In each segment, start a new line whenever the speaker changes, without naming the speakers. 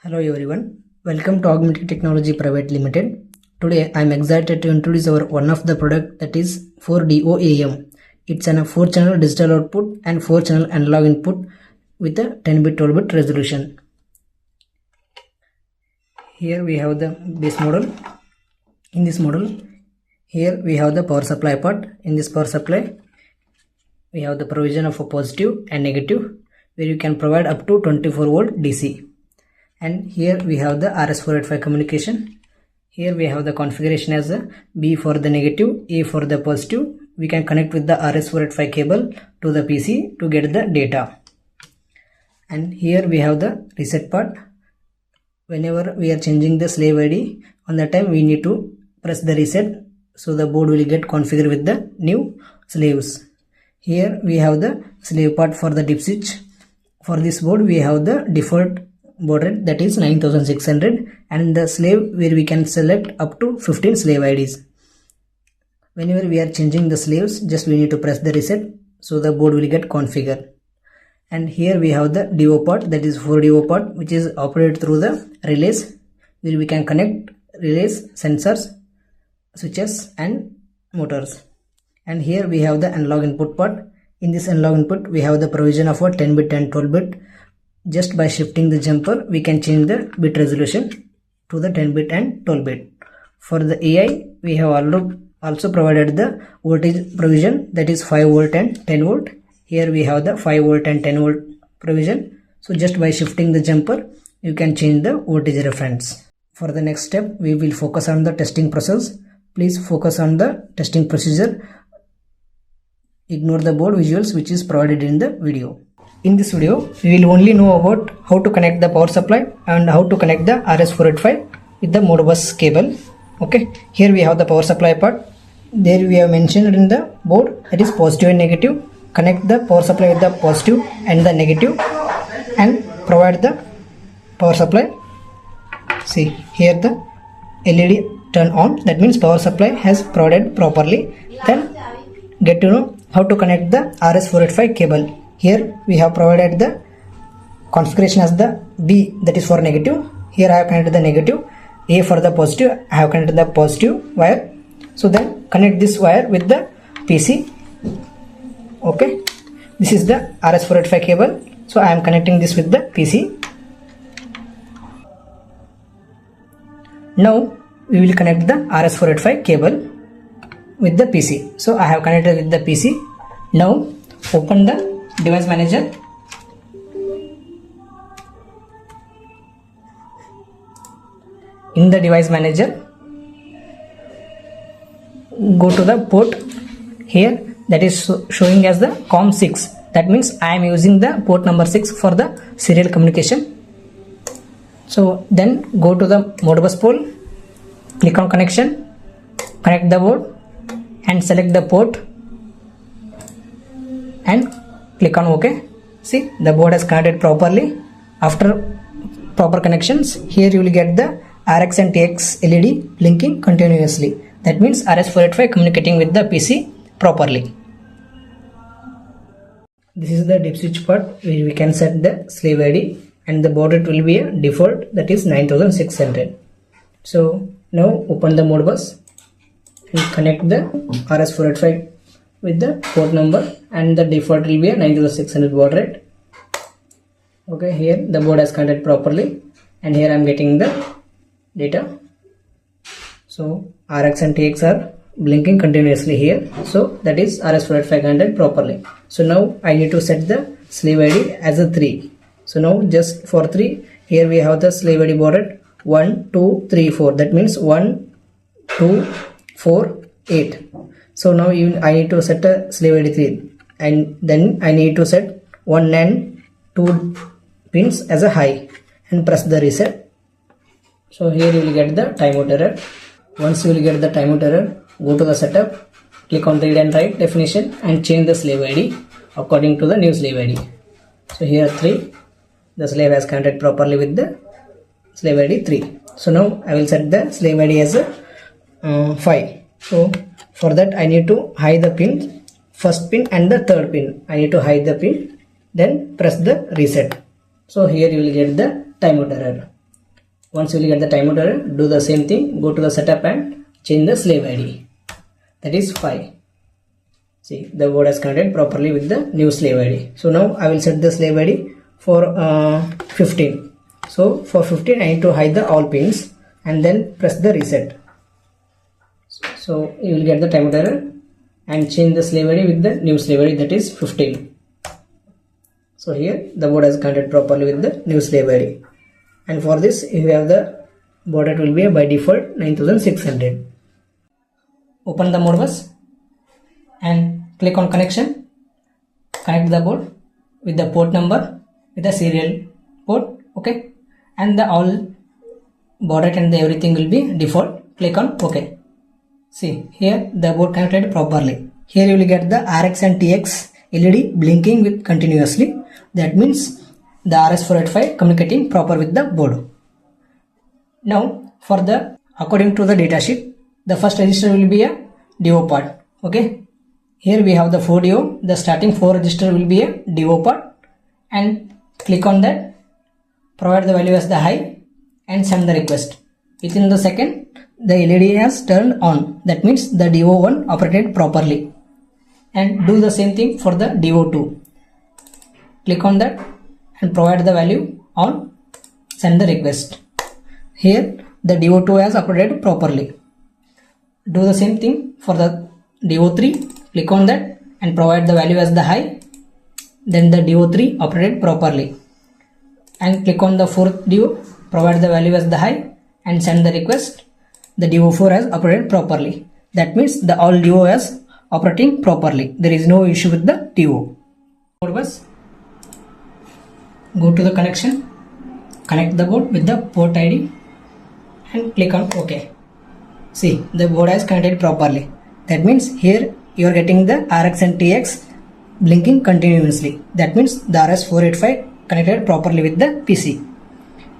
Hello everyone, welcome to Augmented Technology Private Limited. Today I am excited to introduce our one of the product, that is 4DOAM. It's a 4-channel digital output and 4-channel analog input with a 10-bit 12-bit resolution. Here we have the base model. In this model, here we have the power supply part. In this power supply, we have the provision of a positive and negative, where you can provide up to 24 volt DC. And here we have the RS485 communication. Here we have the configuration as a B for the negative, A for the positive. We can connect with the RS485 cable to the PC to get the data. And here we have the reset part. Whenever we are changing the slave ID, on that time we need to press the reset, so the board will get configured with the new slaves. Here we have the slave part for the dip switch. For this board we have the default baud rate, that is 9600, and the slave where we can select up to 15 slave IDs. Whenever we are changing the slaves, just we need to press the reset, so the board will get configured. And here we have the DO part, that is 4DO part, which is operated through the relays, where we can connect relays, sensors, switches and motors. And here we have the analog input part. In this analog input we have the provision of a 10-bit and 12-bit. Just by shifting the jumper, we can change the bit resolution to the 10-bit and 12-bit. For the AI, we have also provided the voltage provision, that is 5 volt and 10 volt. Here we have the 5 volt and 10 volt provision. So just by shifting the jumper, you can change the voltage reference. For the next step, we will focus on the testing process. Please focus on the testing procedure. Ignore the board visuals which is provided in the video. In this video, we will only know about how to connect the power supply and how to connect the RS485 with the Modbus cable. Okay, here we have the power supply part. There we have mentioned in the board, that is positive and negative. Connect the power supply with the positive and the negative and provide the power supply. See, here the LED turn on, that means power supply has provided properly. Then get to know how to connect the RS485 cable. Here we have provided the configuration as the B, that is for negative. Here I have connected the negative. A for the positive, I have connected the positive wire. So then connect this wire with the PC. Okay, this is the RS485 cable. So I am connecting this with the PC. Now we will connect the RS485 cable with the PC. So I have connected with the PC. Now open the device manager. In the device manager, go to the port here, that is showing as the COM6. That means I am using the port number 6 for the serial communication. So then go to the Modbus pole, click on connection, connect the board and select the port and click on OK. See, the board has connected properly. After proper connections, here you will get the RX and TX LED blinking continuously. That means RS485 communicating with the PC properly. This is the dip switch part, where we can set the slave ID and the baud rate will be a default, that is 9600. So now open the Modbus and connect the RS485 with the port number, and the default will be a 9600 baud rate. Okay, here the board has connected properly and here I am getting the data. So RX and TX are blinking continuously here. So that is RS485 connected properly. So now I need to set the slave ID as a 3. So now just for 3, here we have the slave ID baud rate 1, 2, 3, 4. That means 1, 2, 4, 8. So now I need to set a slave ID 3, and then I need to set 1 and 2 pins as a high and press the reset. So here you will get the timeout error. Once you will get the timeout error, go to the setup, click on read and write definition and change the slave ID according to the new slave ID. So here 3, the slave has connected properly with the slave ID 3. So now I will set the slave ID as a 5. So for that I need to hide the pin, first pin and the third pin. I need to hide the pin, then press the reset. So here you will get the timeout error. Once you will get the timeout error, do the same thing, go to the setup and change the slave ID, that is 5. See, the board has connected properly with the new slave ID. So now I will set the slave ID for 15. So for 15 I need to hide the all pins and then press the reset. So you will get the timeout error and change the slave ID with the new slave ID, that is 15. So here the board has connected properly with the new slave ID. And for this, if you have the baud rate will be by default 9600. Open the Modbus and click on connection. Connect the board with the port number with the serial port, okay, and the all baud rate and the everything will be default. Click on OK. See, here the board connected properly. Here you will get the RX and TX LED blinking with continuously. That means the RS485 communicating proper with the board. Now for the, according to the datasheet, the first register will be a DO part, okay. Here we have the 4 DO, the starting 4 register will be a DO part, and click on that, provide the value as the high and send the request. Within the second the LED has turned on, that means the DO1 operated properly. And do the same thing for the DO2. Click on that and provide the value on, send the request. Here the DO2 has operated properly. Do the same thing for the DO3. Click on that and provide the value as the high, then the DO3 operated properly. And click on the 4th DO, provide the value as the high and send the request. The DO4 has operated properly. That means the all DO has operating properly. There is no issue with the DO. Modbus. Go to the connection, connect the board with the port ID and click on OK. See, the board has connected properly. That means here you are getting the RX and TX blinking continuously. That means the RS485 connected properly with the PC.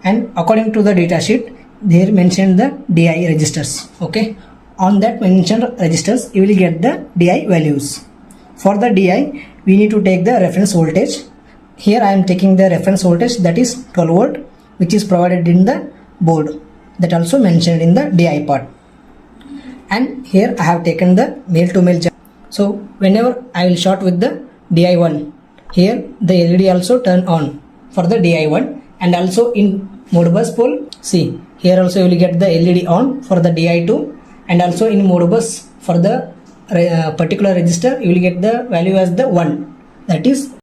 And according to the datasheet, they mentioned the DI registers, okay. On that mentioned registers you will get the DI values. For the DI we need to take the reference voltage. Here I am taking the reference voltage, that is 12 volt, which is provided in the board, that also mentioned in the DI part. And here I have taken the male to male. So whenever I will short with the DI1, here the LED also turn on for the DI1, and also in Modbus pole, see, here also you will get the LED on for the DI2, and also in Modbus for the particular register you will get the value as the 1, that is